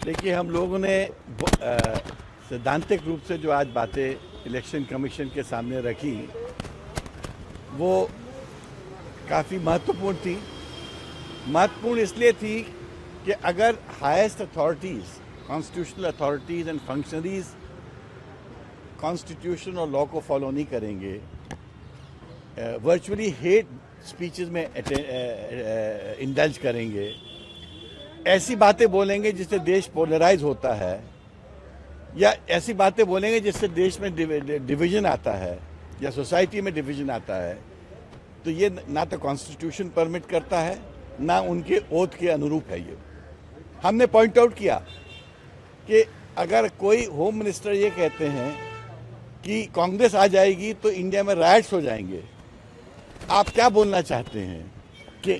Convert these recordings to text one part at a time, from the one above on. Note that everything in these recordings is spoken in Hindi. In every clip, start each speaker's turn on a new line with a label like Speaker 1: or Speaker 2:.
Speaker 1: देखिए, हम लोगों ने सैद्धांतिक रूप से जो आज बातें इलेक्शन कमीशन के सामने रखी वो काफ़ी महत्वपूर्ण थी। महत्वपूर्ण इसलिए थी कि अगर highest authorities, constitutional authorities and functionaries constitution और लॉ को फॉलो नहीं करेंगे, वर्चुअली हेट स्पीचेस में इंडल्ज करेंगे, ऐसी बातें बोलेंगे जिससे देश पोलराइज होता है, या ऐसी बातें बोलेंगे जिससे देश में डिवीजन आता है या सोसाइटी में डिवीजन आता है, तो ये ना तो कॉन्स्टिट्यूशन परमिट करता है ना उनके ओथ के अनुरूप है। ये हमने पॉइंट आउट किया कि अगर कोई होम मिनिस्टर ये कहते हैं कि कांग्रेस आ जाएगी तो इंडिया में राइट्स हो जाएंगे, आप क्या बोलना चाहते हैं कि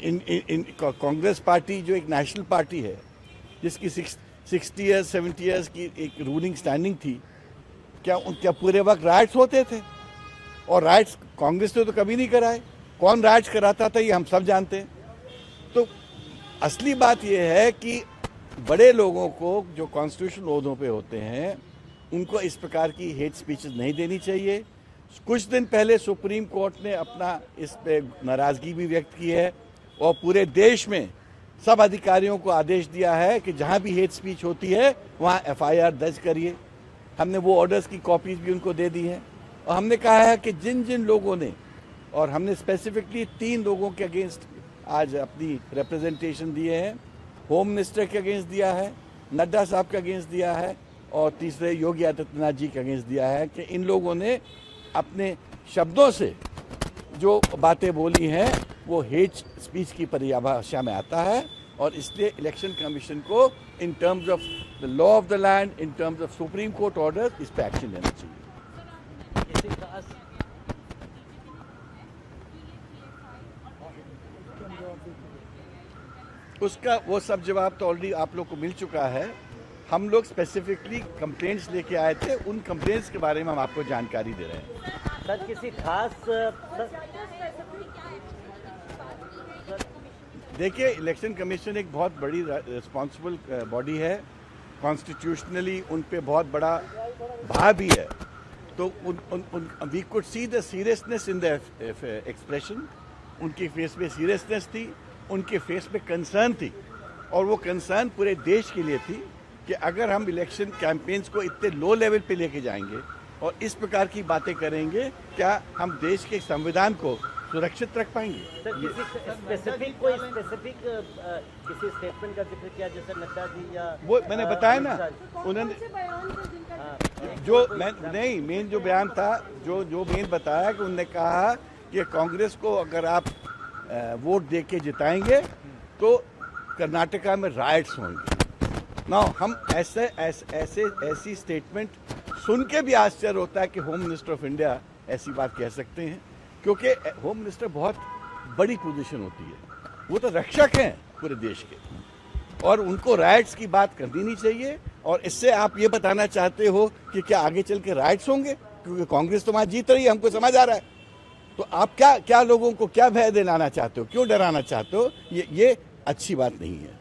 Speaker 1: कांग्रेस पार्टी जो एक नेशनल पार्टी है जिसकी 60 ईयर्स 70 ईयर्स की एक रूलिंग स्टैंडिंग थी, क्या पूरे वक्त राइट्स होते थे? और राइट्स कांग्रेस ने तो कभी नहीं कराए। कौन राइट्स कराता था ये हम सब जानते हैं। तो असली बात यह है कि बड़े लोगों को जो कॉन्स्टिट्यूशनल ओहदों पे होते हैं उनको इस प्रकार की हेट स्पीचेस नहीं देनी चाहिए। कुछ दिन पहले सुप्रीम कोर्ट ने अपना इस पे नाराज़गी भी व्यक्त की है और पूरे देश में सब अधिकारियों को आदेश दिया है कि जहां भी हेट स्पीच होती है वहां एफआईआर दर्ज करिए। हमने वो ऑर्डर्स की कॉपीज भी उनको दे दी हैं और हमने कहा है कि जिन जिन लोगों ने, और हमने स्पेसिफिकली 3 लोगों के अगेंस्ट आज अपनी रिप्रेजेंटेशन दिए हैं। होम मिनिस्टर के अगेंस्ट दिया है, नड्डा साहब के अगेंस्ट दिया है और तीसरे योगी आदित्यनाथ जी के अगेंस्ट दिया है कि इन लोगों ने अपने शब्दों से जो बातें बोली हैं वो हेट स्पीच की परिभाषा में आता है और इसलिए इलेक्शन कमीशन को in terms of the law of the land, in terms of supreme court order, इस पर एक्शन लेना चाहिए। उसका वो सब जवाब तो ऑलरेडी आप लोग को मिल चुका है। हम लोग स्पेसिफिकली कंप्लेंट्स लेके आए थे, उन कंप्लेंट्स के बारे में हम आपको जानकारी दे रहे हैं।
Speaker 2: सर किसी खास
Speaker 1: देखिए, इलेक्शन कमीशन एक बहुत बड़ी रिस्पॉन्सिबल बॉडी है, कॉन्स्टिट्यूशनली उन पे बहुत बड़ा भार भी है। तो we could see the seriousness in the expression. उनके फेस पे सीरियसनेस थी, उनके फेस पे कंसर्न थी और वो कंसर्न पूरे देश के लिए थी कि अगर हम इलेक्शन कैंपेन्स को इतने लो लेवल पे लेके जाएंगे और इस प्रकार की बातें करेंगे, क्या हम देश के संविधान को सुरक्षित रख पाएंगे?
Speaker 2: सर किसी स्टेटमेंट का जिक्र किया जैसे नड्डा जी या
Speaker 1: वो मैंने बताया ना, उन्होंने जो मेन जो बयान था, जो मेन बताया कि उन्होंने कहा कि कांग्रेस को अगर आप वोट दे के जिताएंगे तो कर्नाटका में राइट्स होंगे। ना हम ऐसी स्टेटमेंट सुन के भी आश्चर्य होता है कि होम मिनिस्टर ऑफ इंडिया ऐसी बात कह सकते हैं, क्योंकि होम मिनिस्टर बहुत बड़ी पोजीशन होती है। वो तो रक्षक हैं पूरे देश के और उनको राइट्स की बात करनी नहीं चाहिए। और इससे आप ये बताना चाहते हो कि क्या आगे चल के राइट्स होंगे? क्योंकि कांग्रेस तो वहाँ जीत रही है, हमको समझ आ रहा है। तो आप क्या लोगों को क्या भय दिलाना चाहते हो, क्यों डराना चाहते हो? ये अच्छी बात नहीं है।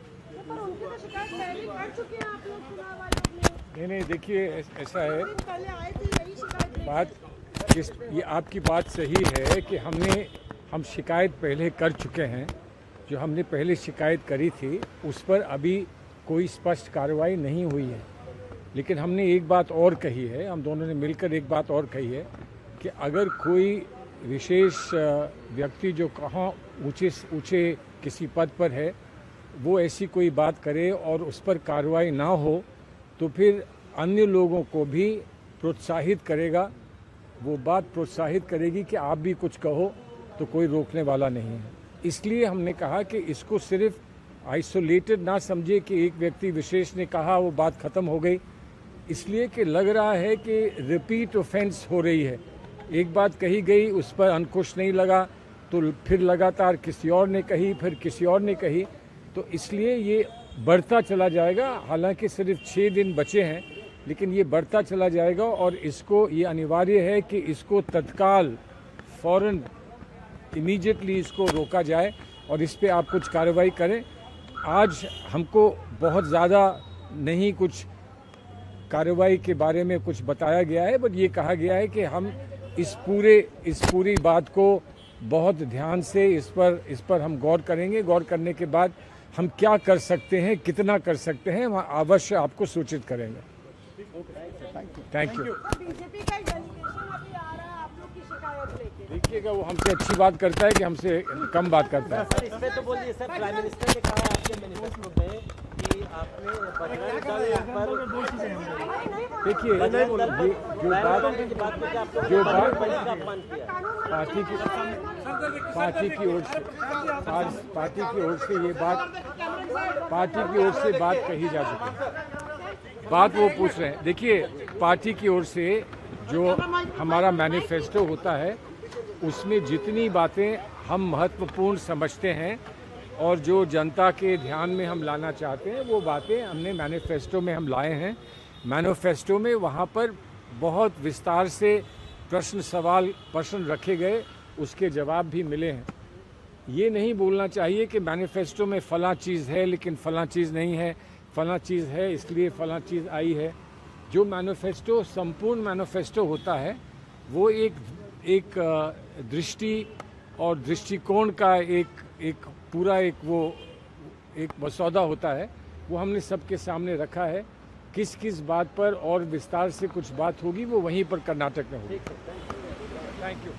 Speaker 3: नहीं, देखिए ऐसा है, बात ये आपकी बात सही है कि हम शिकायत पहले कर चुके हैं। जो हमने पहले शिकायत करी थी उस पर अभी कोई स्पष्ट कार्रवाई नहीं हुई है, लेकिन हमने एक बात और कही है, हम दोनों ने मिलकर एक बात और कही है कि अगर कोई विशेष व्यक्ति जो कहाँ ऊंचे किसी पद पर है वो ऐसी कोई बात करे और उस पर कार्रवाई ना हो तो फिर अन्य लोगों को भी प्रोत्साहित करेगा, वो बात प्रोत्साहित करेगी कि आप भी कुछ कहो तो कोई रोकने वाला नहीं है। इसलिए हमने कहा कि इसको सिर्फ आइसोलेटेड ना समझे कि एक व्यक्ति विशेष ने कहा वो बात ख़त्म हो गई, इसलिए कि लग रहा है कि रिपीट ऑफेंस हो रही है। एक बात कही गई, उस पर अंकुश नहीं लगा तो फिर लगातार किसी और ने कही, फिर किसी और ने कही, तो इसलिए ये बढ़ता चला जाएगा। हालांकि सिर्फ 6 दिन बचे हैं, लेकिन ये बढ़ता चला जाएगा और इसको ये अनिवार्य है कि इसको तत्काल फौरन इमीडिएटली इसको रोका जाए और इस पे आप कुछ कार्रवाई करें। आज हमको बहुत ज़्यादा नहीं कुछ कार्रवाई के बारे में कुछ बताया गया है, बट ये कहा गया है कि हम इस पूरी बात को बहुत ध्यान से इस पर हम गौर करेंगे। गौर करने के बाद हम क्या कर सकते हैं, कितना कर सकते हैं, हम अवश्य आपको सूचित करेंगे। Thank you.
Speaker 4: बीजेपी का डेलीगेशन अभी आ रहा है आप लोग की शिकायत लेके।
Speaker 3: देखिएगा, वो हमसे अच्छी बात करता है कि हमसे कम बात करता है।
Speaker 2: सर इस पे तो बोलिए सर, प्राइम मिनिस्टर ने कहा है आपके मैनिफेस्टो में कि आपने बजरंग दल पर
Speaker 3: देखिए, ये जो बात
Speaker 2: का अपमान किया।
Speaker 3: पार्टी की ओर से ये बात कही जा चुकी है। बात वो पूछ रहे हैं। देखिए, पार्टी की ओर से जो हमारा मैनिफेस्टो होता है उसमें जितनी बातें हम महत्वपूर्ण समझते हैं और जो जनता के ध्यान में हम लाना चाहते हैं वो बातें हमने मैनिफेस्टो में हम लाए हैं। मैनिफेस्टो में वहाँ पर बहुत विस्तार से प्रश्न रखे गए, उसके जवाब भी मिले हैं। ये नहीं बोलना चाहिए कि मैनिफेस्टो में फलां चीज़ है लेकिन फलां चीज़ नहीं है, फलां चीज़ है इसलिए फलां चीज़ आई है। जो मैनिफेस्टो संपूर्ण मैनिफेस्टो होता है वो एक दृष्टि और दृष्टिकोण का एक पूरा एक मसौदा होता है। वो हमने सबके सामने रखा है। किस किस बात पर और विस्तार से कुछ बात होगी वो वहीं पर कर्नाटक में होगी। Thank you.